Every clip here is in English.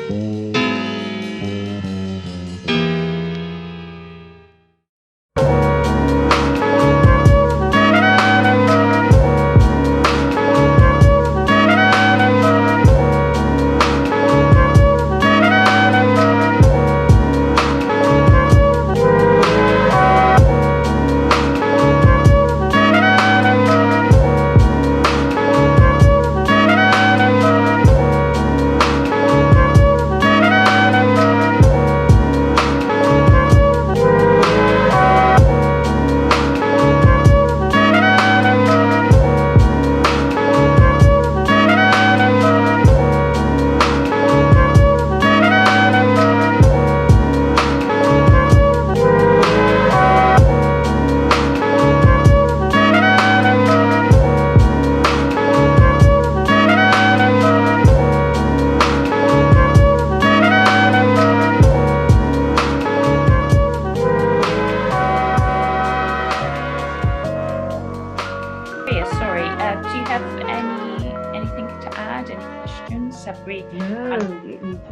Do you have anything to add? Any questions? Have we? No,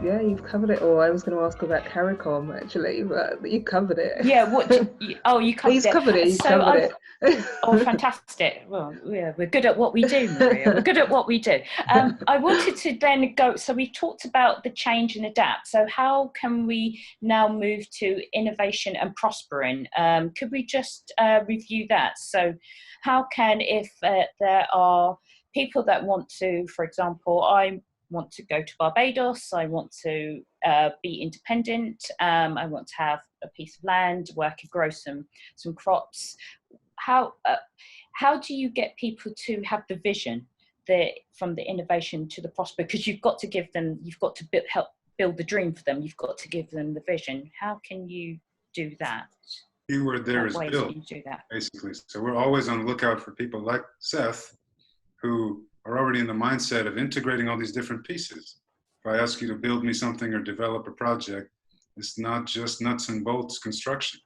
yeah, you've covered it all. I was going to ask about CARICOM actually, but you covered it. Yeah. What? You covered He's it. covered it. He's covered it. Oh, fantastic. Well, yeah, we're good at what we do, Maria. We're good at what we do. I wanted to then go, so we talked about the change and adapt. So how can we now move to innovation and prospering? Could we just review that? So how can, if there are people that want to, for example, I want to go to Barbados, I want to be independent, I want to have a piece of land where I could grow some crops. How do you get people to have the vision from the innovation to the prosper? Because you've got to help build the dream for them. You've got to give them the vision. How can you do that? Keyword there is build, basically. So we're always on the lookout for people like Seth, who are already in the mindset of integrating all these different pieces. If I ask you to build me something or develop a project, it's not just nuts and bolts construction.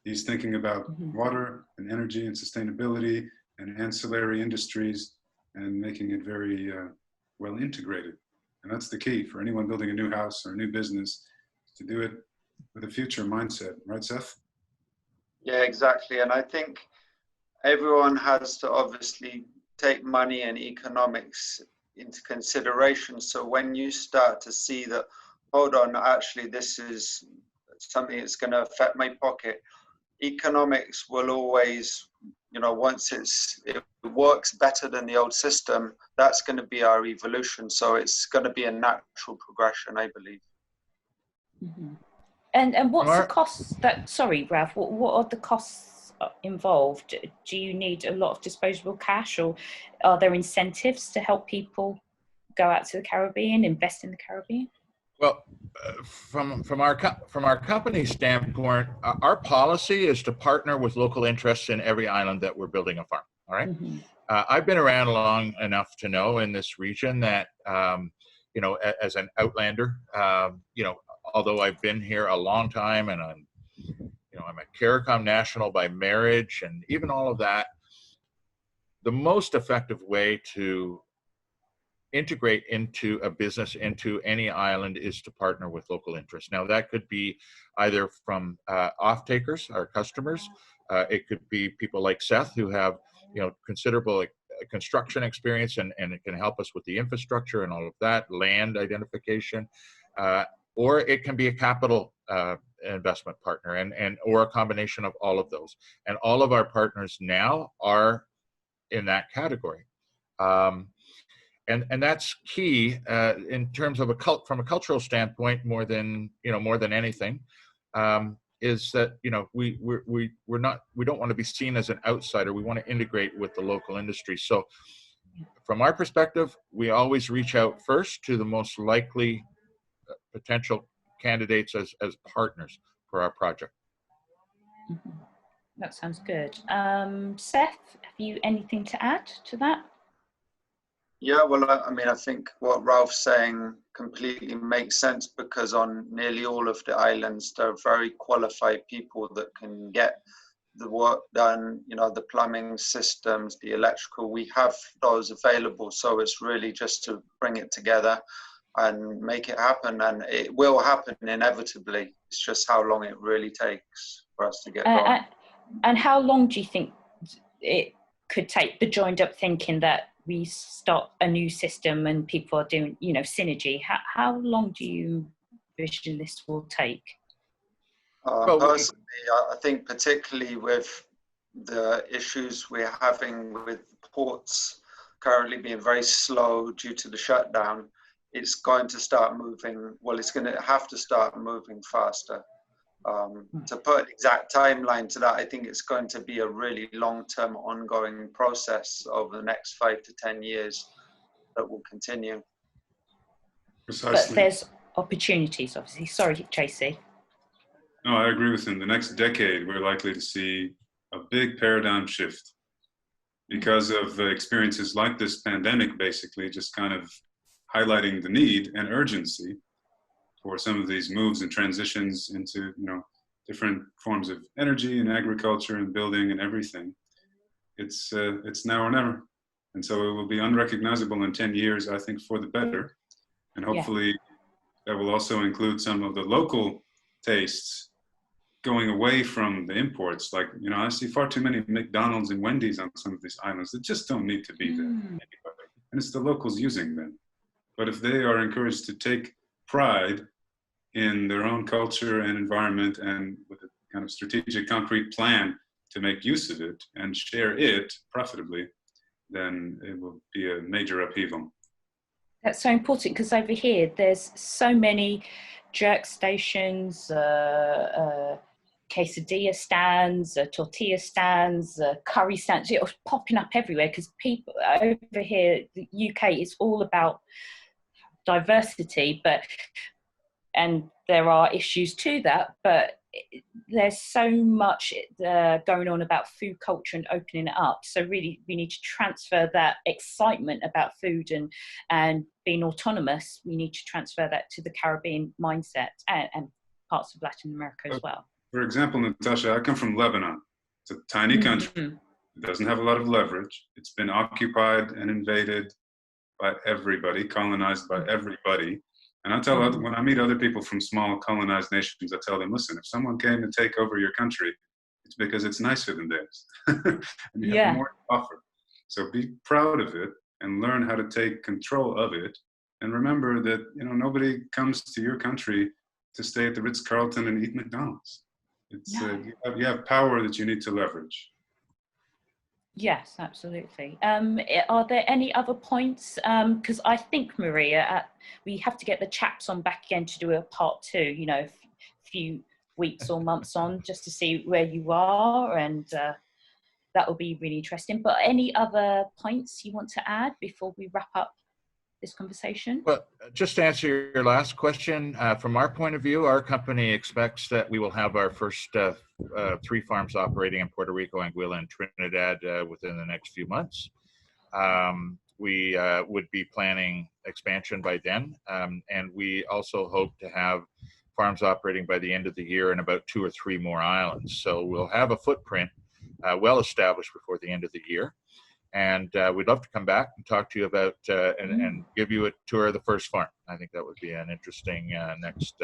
He's thinking about water and energy and sustainability and ancillary industries and making it very well integrated. And that's the key for anyone building a new house or a new business, to do it with a future mindset. Right, Seth? Yeah, exactly. And I think everyone has to obviously take money and economics into consideration. So when you start to see that, hold on, actually, this is something that's going to affect my pocket, economics will always, once it works better than the old system, that's going to be our evolution. So it's going to be a natural progression, I believe. Mm-hmm. And what's the costs sorry, Ralph, what are the costs involved? Do you need a lot of disposable cash, or are there incentives to help people go out to the Caribbean, invest in the Caribbean? Well, from our company standpoint, our policy is to partner with local interests in every island that we're building a farm. All right. Mm-hmm. I've been around long enough to know in this region that, as an outlander, although I've been here a long time and I'm a CARICOM national by marriage and even all of that, the most effective way to integrate into a business, into any island, is to partner with local interests. Now, that could be either from off-takers, our customers. It could be people like Seth, who have considerable construction experience, and it can help us with the infrastructure and all of that, land identification. Or it can be a capital investment partner, or a combination of all of those. And all of our partners now are in that category. And that's key in terms of from a cultural standpoint, more than anything, is that we don't want to be seen as an outsider. We want to integrate with the local industry. So from our perspective, we always reach out first to the most likely potential candidates as partners for our project. Mm-hmm. That sounds good. Seth, have you anything to add to that? Yeah, well, I think what Ralph's saying completely makes sense, because on nearly all of the islands, there are very qualified people that can get the work done, the plumbing systems, the electrical, we have those available. So it's really just to bring it together. and make it happen. And it will happen inevitably. It's just how long it really takes for us to get going. And how long do you think it could take, the joined up thinking that we start a new system and people are doing, you know, synergy? How long do you vision this will take? Personally, I think particularly with the issues we're having with ports currently being very slow due to the shutdown, it's going to start moving. Well, it's going to have to start moving faster. To put an exact timeline to that, I think it's going to be a really long-term ongoing process over the next 5 to 10 years that will continue. Precisely. But there's opportunities, obviously. Sorry, Tracy. No, I agree with him. The next decade, we're likely to see a big paradigm shift because of experiences like this pandemic, basically just kind of highlighting the need and urgency for some of these moves and transitions into, you know, different forms of energy and agriculture and building and everything. It's now or never. And so it will be unrecognizable in 10 years, I think, for the better. And hopefully that will also include some of the local tastes going away from the imports. Like, you know, I see far too many McDonald's and Wendy's on some of these islands that just don't need to be there. And it's the locals using them. But if they are encouraged to take pride in their own culture and environment and with a kind of strategic, concrete plan to make use of it and share it profitably, then it will be a major upheaval. That's so important, because over here there's so many jerk stations, quesadilla stands, tortilla stands, curry stands, you know, popping up everywhere, because people over here, the UK, is all about diversity, and there are issues to that, but there's so much going on about food culture and opening it up. So really, we need to transfer that excitement about food and being autonomous. We need to transfer that to the Caribbean mindset and parts of Latin America as well. For example, Natasha, I come from Lebanon. It's a tiny country. It doesn't have a lot of leverage. It's been occupied and invaded by everybody, colonized by everybody. And I tell when I meet other people from small colonized nations, I tell them, listen, if someone came to take over your country, it's because it's nicer than theirs. And you have more to offer. So be proud of it and learn how to take control of it. And remember that, you know, nobody comes to your country to stay at the Ritz-Carlton and eat McDonald's. It's you have power that you need to leverage. Yes, absolutely. Are there any other points? Because I think, Maria, we have to get the chaps on back again to do a part 2, you know, a few weeks or months on, just to see where you are, and that will be really interesting. But any other points you want to add before we wrap up this conversation? Well, just to answer your last question, from our point of view, our company expects that we will have our first 3 farms operating in Puerto Rico, Anguilla, and Trinidad within the next few months. We would be planning expansion by then, and we also hope to have farms operating by the end of the year in about 2 or 3 more islands. So we'll have a footprint well established before the end of the year. And we'd love to come back and talk to you about and give you a tour of the first farm. I think that would be an interesting next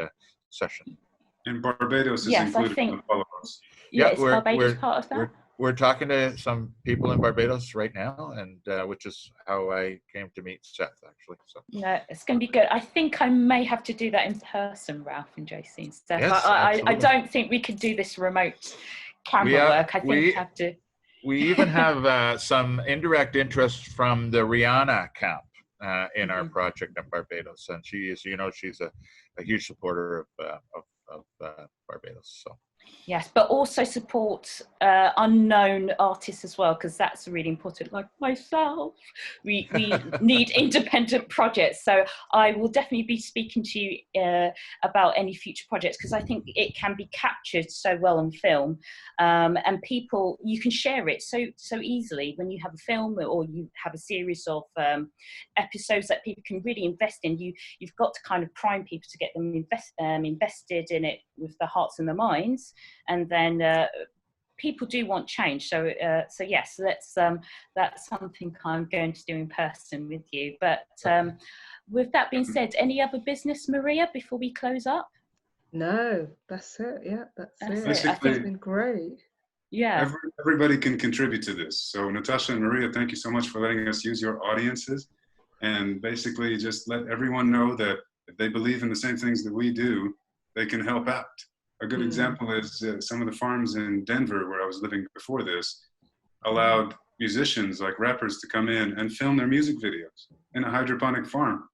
session. And Barbados is included in all of us. Yeah, is Barbados part of that? We're talking to some people in Barbados right now, and which is how I came to meet Seth, actually. So no, it's going to be good. I think I may have to do that in person, Ralph and JC and Steph. Yes, I don't think we could do this remote camera work. I think we have to. We even have some indirect interest from the Rihanna camp in our project in Barbados, and she is, you know, she's a huge supporter of Barbados. So. Yes, but also support unknown artists as well, because that's really important. Like myself, we need independent projects. So I will definitely be speaking to you about any future projects, because I think it can be captured so well on film, and people, you can share it so easily when you have a film or you have a series of episodes that people can really invest in. You've got to kind of prime people to get them invested in it with their hearts and their minds. And then people do want change. So so yes, that's something I'm going to do in person with you. But with that being said, any other business, Maria, before we close up? No, that's it. Yeah, that's it. Basically, I think it's been great. Yeah. Everybody can contribute to this. So Natasha and Maria, thank you so much for letting us use your audiences, and basically just let everyone know that if they believe in the same things that we do, they can help out. A good example is some of the farms in Denver, where I was living before this, allowed musicians like rappers to come in and film their music videos in a hydroponic farm.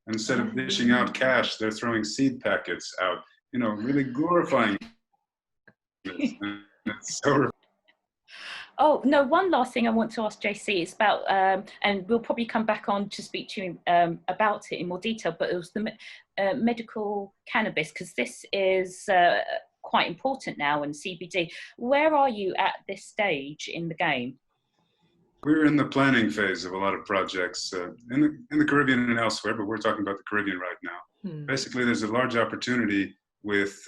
Instead of dishing out cash, they're throwing seed packets out, you know, really glorifying this. It's so. Oh, no, one last thing I want to ask JC is about, and we'll probably come back on to speak to you about it in more detail, but it was the medical cannabis, because this is quite important now, and CBD. Where are you at this stage in the game? We're in the planning phase of a lot of projects in the Caribbean and elsewhere, but we're talking about the Caribbean right now. Basically, there's a large opportunity with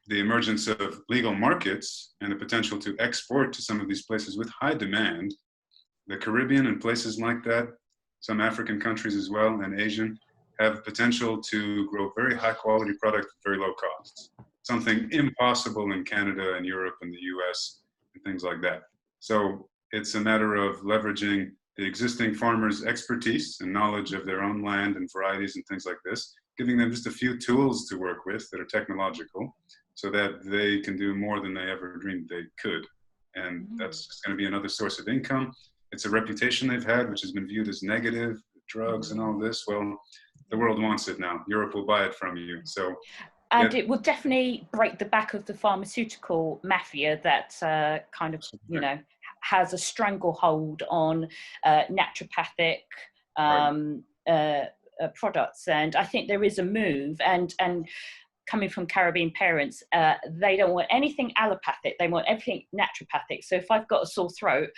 the emergence of legal markets and the potential to export to some of these places with high demand. The Caribbean and places like that, some African countries as well, and Asian, have potential to grow very high quality product at very low costs. Something impossible in Canada and Europe and the US and things like that. So it's a matter of leveraging the existing farmers' expertise and knowledge of their own land and varieties and things like this, giving them just a few tools to work with that are technological, so that they can do more than they ever dreamed they could. And that's just going to be another source of income. It's a reputation they've had, which has been viewed as negative, drugs and all this. Well, the world wants it now. Europe will buy it from you. So, and it will definitely break the back of the pharmaceutical mafia that kind of, you know, has a stranglehold on naturopathic products. And I think there is a move, and coming from Caribbean parents, they don't want anything allopathic, they want everything naturopathic. So if I've got a sore throat,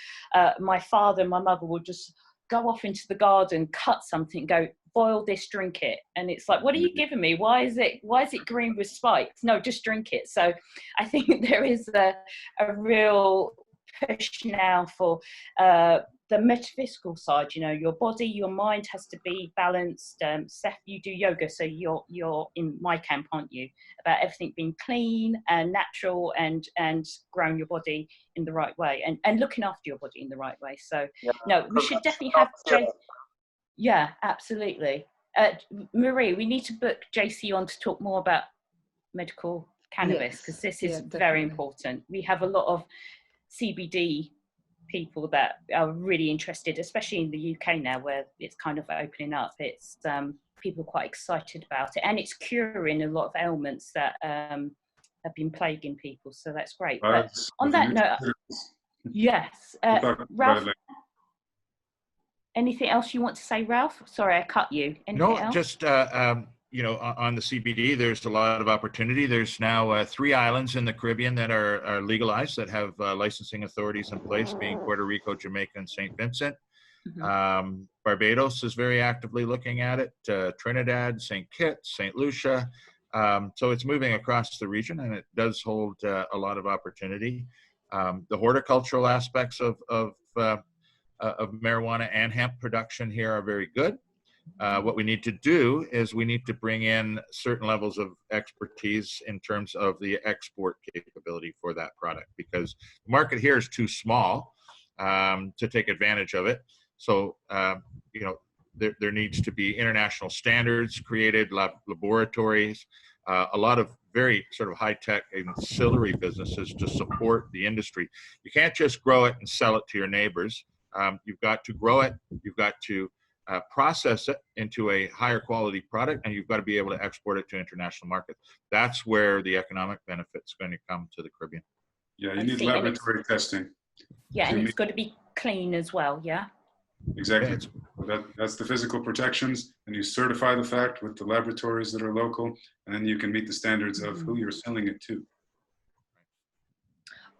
my father and my mother will just go off into the garden, cut something, go, boil this, drink it. And it's like, what are you giving me? Why is it green with spikes? No, just drink it. So I think there is a real push now for the metaphysical side. You know, your body, your mind has to be balanced. Seth, you do yoga, so you're in my camp, aren't you? About everything being clean and natural, and growing your body in the right way, and looking after your body in the right way. So no, we should definitely have Jay. Yeah, absolutely. Marie, we need to book JC on to talk more about medical cannabis, because this is very important. We have a lot of CBD people that are really interested, especially in the UK now, where it's kind of opening up. It's people are quite excited about it, and it's curing a lot of ailments that have been plaguing people. So that's great. But on that note, yes, Ralph, anything else you want to say, Ralph? Sorry, I cut you. Anything else? Just you know, on the CBD, there's a lot of opportunity. There's now 3 islands in the Caribbean that are legalized, that have licensing authorities in place, being Puerto Rico, Jamaica, and St. Vincent. Barbados is very actively looking at it, Trinidad, St. Kitts, St. Lucia. So it's moving across the region, and it does hold a lot of opportunity. The horticultural aspects of marijuana and hemp production here are very good. What we need to do is we need to bring in certain levels of expertise in terms of the export capability for that product, because the market here is too small to take advantage of it. So, you know, there needs to be international standards created, laboratories, a lot of very sort of high-tech ancillary businesses to support the industry. You can't just grow it and sell it to your neighbors. You've got to grow it, you've got to process it into a higher quality product, and you've got to be able to export it to international markets. That's where the economic benefit's going to come to the Caribbean. Yeah, you need laboratory testing. Yeah, and it's got to be clean as well, yeah? Exactly. That's the physical protections, and you certify the fact with the laboratories that are local, and then you can meet the standards of who you're selling it to.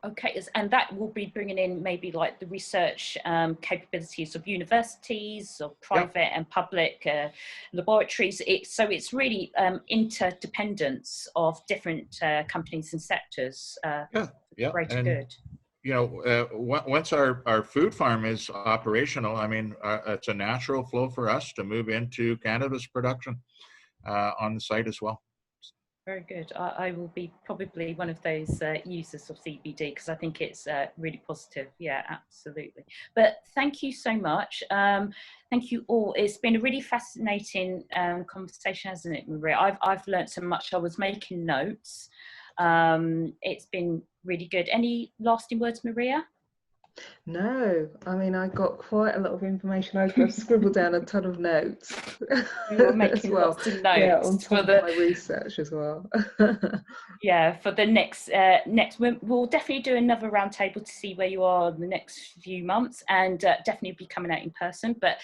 Okay, and that will be bringing in maybe like the research capabilities of universities, or private and public laboratories. So it's really interdependence of different companies and sectors. Yeah, greater and good. you know, once our food farm is operational, I mean, it's a natural flow for us to move into cannabis production on the site as well. Very good. I will be probably one of those users of CBD because I think it's really positive. Yeah, absolutely. But thank you so much. Thank you all. It's been a really fascinating conversation, hasn't it, Maria? I've learned so much. I was making notes. It's been really good. Any lasting words, Maria? No, I mean, I got quite a lot of information. I've scribbled down a ton of notes. You're making lots of notes. Yeah, on top of my research as well. Yeah, for the next we'll definitely do another roundtable to see where you are in the next few months, and definitely be coming out in person. But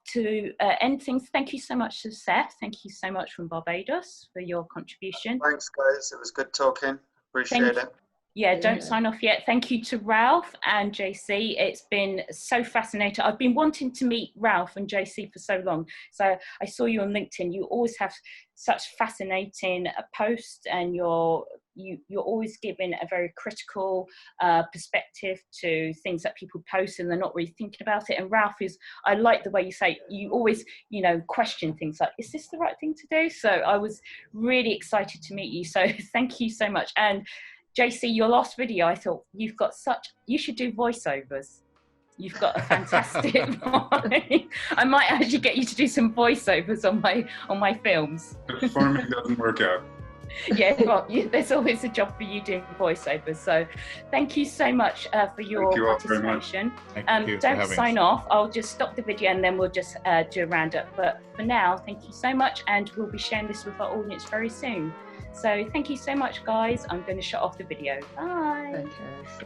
to end things, thank you so much to Seth. Thank you so much from Barbados for your contribution. Thanks, guys. It was good talking. Appreciate it. Yeah, don't sign off yet. Thank you to Ralph and JC. It's been so fascinating. I've been wanting to meet Ralph and JC for so long. So I saw you on LinkedIn. You always have such fascinating posts, and you're always giving a very critical perspective to things that people post, and they're not really thinking about it. And Ralph I like the way you say, you always, question things like, is this the right thing to do? So I was really excited to meet you. So thank you so much. And JC, your last video, I thought you should do voiceovers. You've got a fantastic voice. I might actually get you to do some voiceovers on my films. If farming doesn't work out. Yeah, well, there's always a job for you doing voiceovers. So thank you so much for your participation. Don't sign off. I'll just stop the video and then we'll just do a roundup. But for now, thank you so much, and we'll be sharing this with our audience very soon. So thank you so much, guys. I'm going to shut off the video. Bye. Okay, so